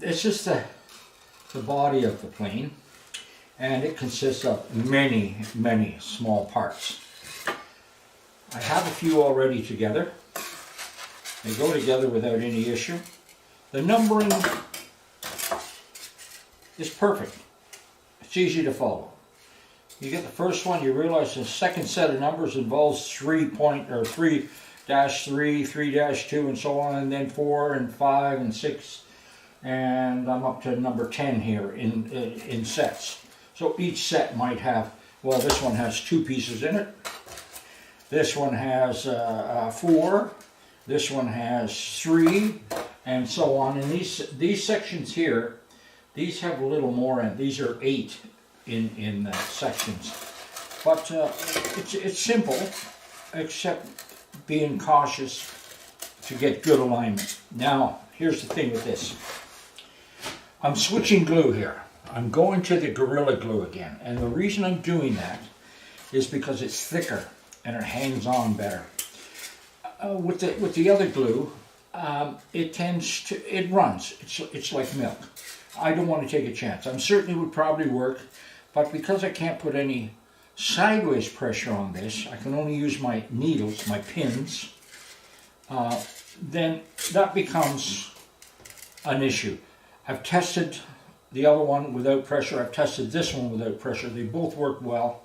It's just the body of the plane, and it consists of many, many small parts. I have a few already together. They go together without any issue. The numbering is perfect. It's easy to follow. You get the first one, you realize the second set of numbers involves 3-3, 3-2, and so on, and then 4 and 5 and 6, and I'm up to number 10 here in sets. So each set might have, well, this one has 2 pieces in it. This one has 4. This one has 3, and so on. And these sections here, these have a little more, and these are 8 in sections. But it's simple, except being cautious to get good alignment. Now, here's the thing with this. I'm switching glue here. I'm going to the Gorilla Glue again, and the reason I'm doing that is because it's thicker and it hangs on better. With the other glue, it runs. It's like milk. I don't want to take a chance. I'm certain it would probably work, but because I can't put any sideways pressure on this, I can only use my needles, my pins, then that becomes an issue. I've tested the other one without pressure. I've tested this one without pressure. They both work well.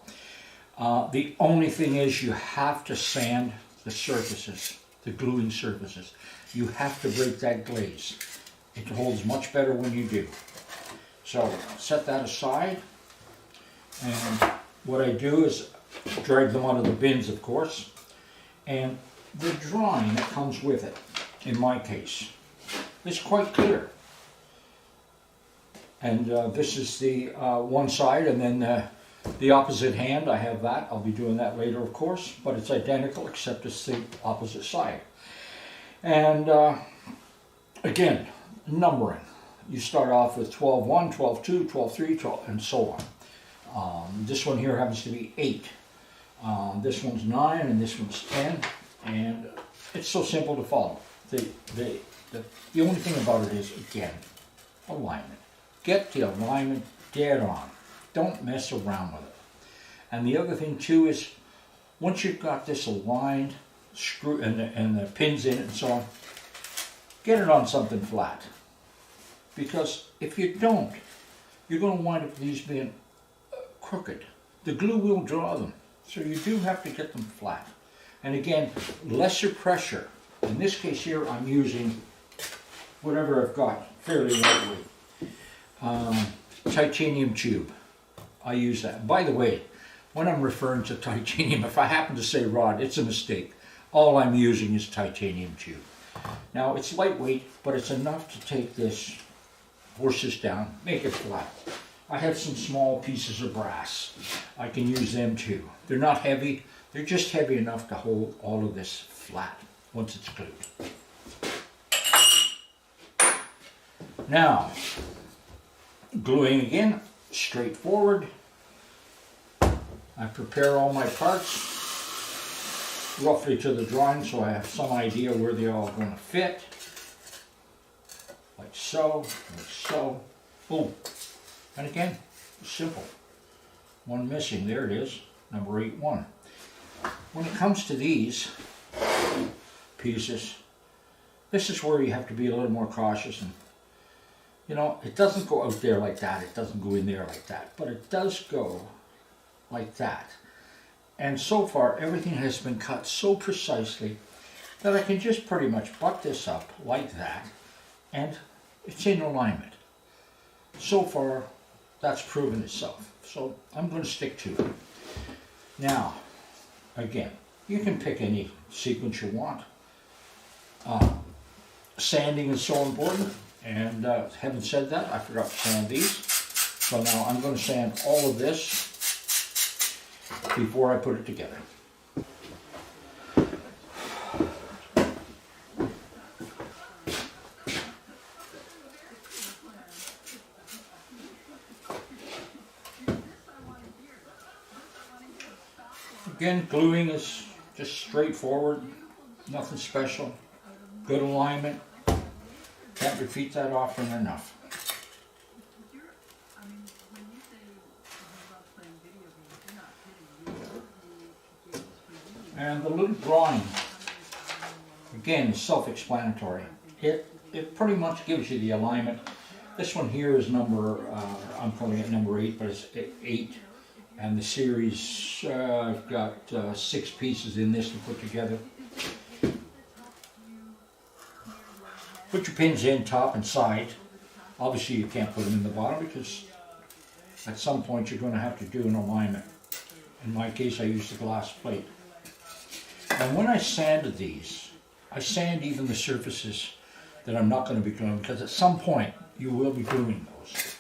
The only thing is you have to sand the surfaces, the gluing surfaces. You have to break that glaze. It holds much better when you do. So set that aside, and what I do is drag them out of the bins, of course, and the drawing that comes with it, in my case, is quite clear. And this is the one side, and then the opposite hand, I have that. I'll be doing that later, of course, but it's identical except it's the opposite side. And again, numbering. You start off with 12-1, 12-2, 12-3, 12, and so on. This one here happens to be 8. This one's 9, and this one's 10, and it's so simple to follow. The only thing about it is, again, alignment. Get the alignment dead on. Don't mess around with it. And the other thing too is, once you've got this aligned, screw and the pins in it and so on, get it on something flat. Because if you don't, you're going to wind up these being crooked. The glue will draw them. So you do have to get them flat. And again, lesser pressure. In this case here, I'm using whatever I've got, fairly lightweight. Titanium tube. I use that. By the way, when I'm referring to titanium, if I happen to say rod, it's a mistake. All I'm using is titanium tube. Now, it's lightweight, but it's enough to take this, force this down, make it flat. I have some small pieces of brass. I can use them too. They're not heavy. They're just heavy enough to hold all of this flat once it's glued. Now, gluing again, straightforward. I prepare all my parts roughly to the drawing so I have some idea where they're all going to fit. Like so, boom. And again, simple. One missing, there it is, number 8-1. When it comes to these pieces, this is where you have to be a little more cautious. And you know, it doesn't go out there like that, it doesn't go in there like that, but it does go like that. And so far, everything has been cut so precisely that I can just pretty much butt this up like that, and it's in alignment. So far, that's proven itself. So I'm going to stick to it. Now, again, you can pick any sequence you want. Sanding is so important. And having said that, I forgot to sand these. So now I'm going to sand all of this before I put it together. Again, gluing is just straightforward, nothing special, good alignment. Can't repeat that often enough. And the little drawing, again, is self-explanatory. It pretty much gives you the alignment. This one here is number, I'm calling it number 8, but it's 8. And the series, I've got 6 pieces in this to put together. Put your pins in top and side. Obviously you can't put them in the bottom because at some point you're going to have to do an alignment. In my case I used a glass plate. And when I sanded these, I sand even the surfaces that I'm not going to be doing, because at some point you will be doing those.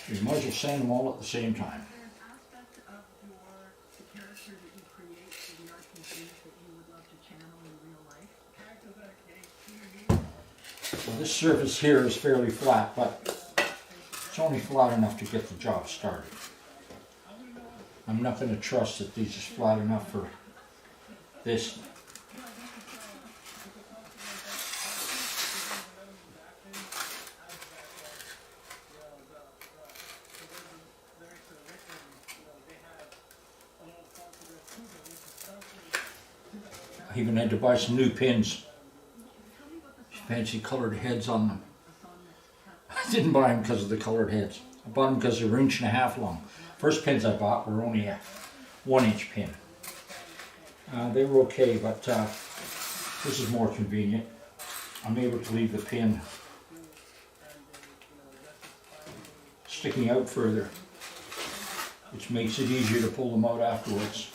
You might as well sand them all at the same time. So this surface here is fairly flat, but it's only flat enough to get the job started. I'm not going to trust that these are flat enough for this. I even had to buy some new pins. Fancy colored heads on them. I didn't buy them because of the colored heads. I bought them because they were 1.5 inches long. First pins I bought were only a 1-inch pin. They were okay, but this is more convenient. I'm able to leave the pin sticking out further, which makes it easier to pull them out afterwards.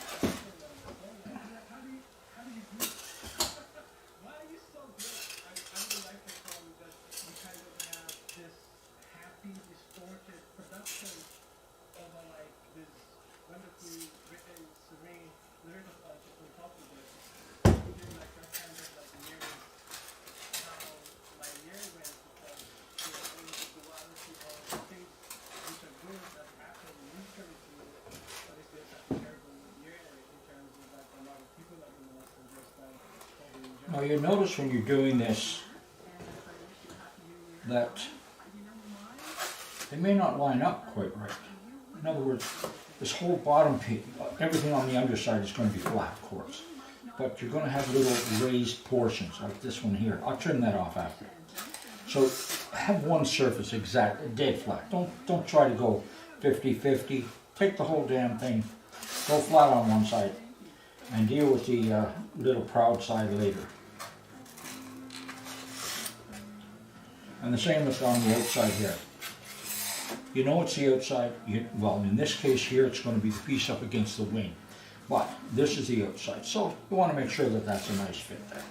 Now you notice when you're doing this that they may not line up quite right. In other words, this whole bottom piece, everything on the underside is going to be flat, of course. But you're going to have little raised portions like this one here. I'll trim that off after. So have one surface exact, dead flat. Don't try to go 50-50. Take the whole damn thing, go flat on one side, and deal with the little proud side later. And the same with on the outside here. You know it's the outside, well in this case here it's going to be the piece up against the wing. But this is the outside, so you want to make sure that that's a nice fit there.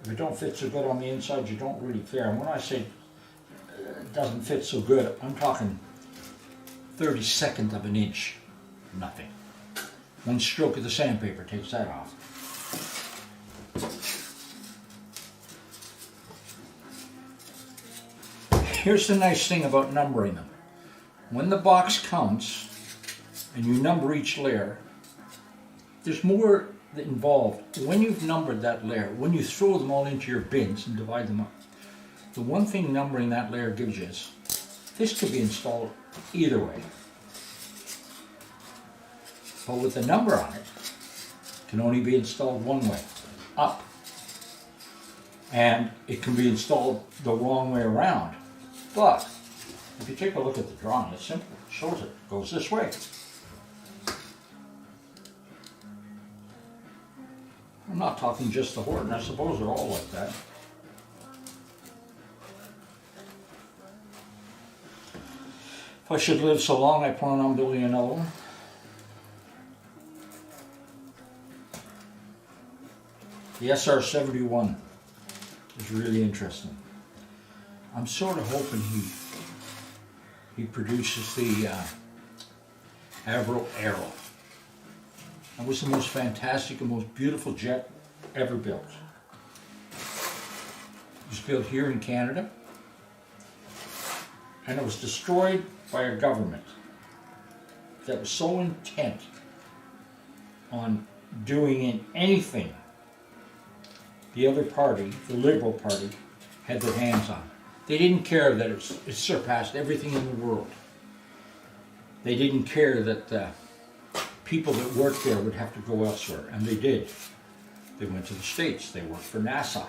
If it don't fit so good on the inside, you don't really care. And when I say it doesn't fit so good, I'm talking 32nd of an inch, nothing. One stroke of the sandpaper takes that off. Here's the nice thing about numbering them. When the box comes and you number each layer, there's more involved. When you've numbered that layer, when you throw them all into your bins and divide them up, the one thing numbering that layer gives you is this could be installed either way. But with the number on it, it can only be installed one way, up. And it can be installed the wrong way around. But if you take a look at the drawing, it's simple. It shows it. It goes this way. I'm not talking just the Horten. I suppose they're all like that. If I should live so long, I plan on building another one. The SR-71 is really interesting. I'm sort of hoping he produces the Avro Aero. That was the most fantastic and most beautiful jet ever built. It was built here in Canada, and it was destroyed by a government that was so intent on doing anything the other party, the Liberal Party, had their hands on. They didn't care that it surpassed everything in the world. They didn't care that people that worked there would have to go elsewhere, and they did. They went to the States. They worked for NASA.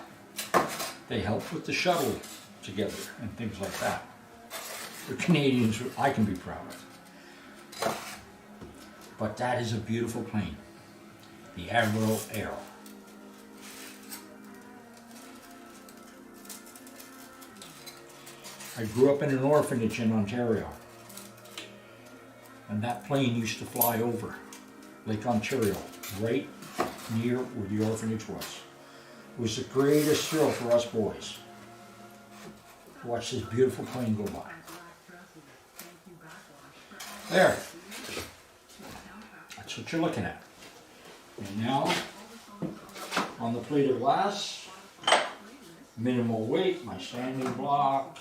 They helped with the shuttle together and things like that. The Canadians, I can be proud of. But that is a beautiful plane, the Admiral Aero. I grew up in an orphanage in Ontario, and that plane used to fly over Lake Ontario, right near where the orphanage was. It was the greatest thrill for us boys to watch this beautiful plane go by. There. That's what you're looking at. And now, on the plate of glass, minimal weight, my standing block,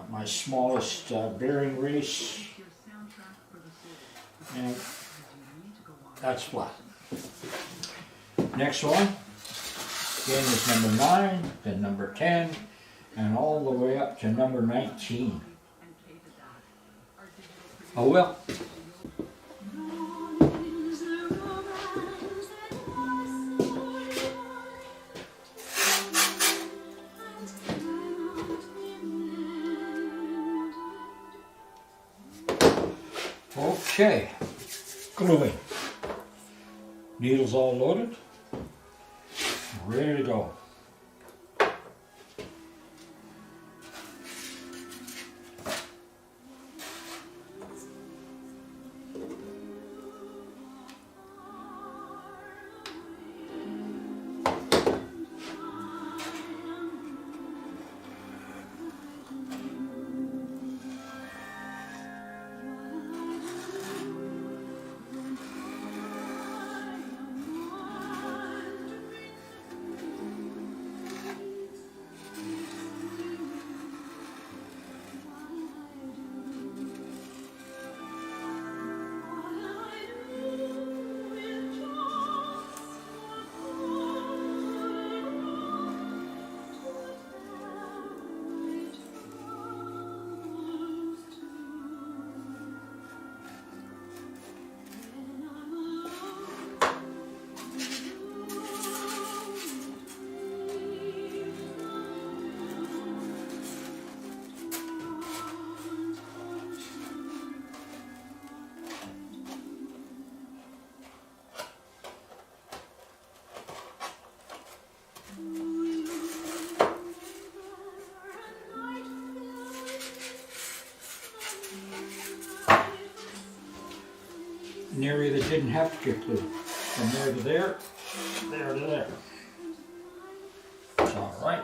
my smallest bearing race, and that's flat. Next one, again, is number 9, then number 10, and all the way up to number 19. Oh well. Okay, gluing. Needles all loaded, ready to go. An area that didn't have to get glued. From there to there, there to there. It's all right.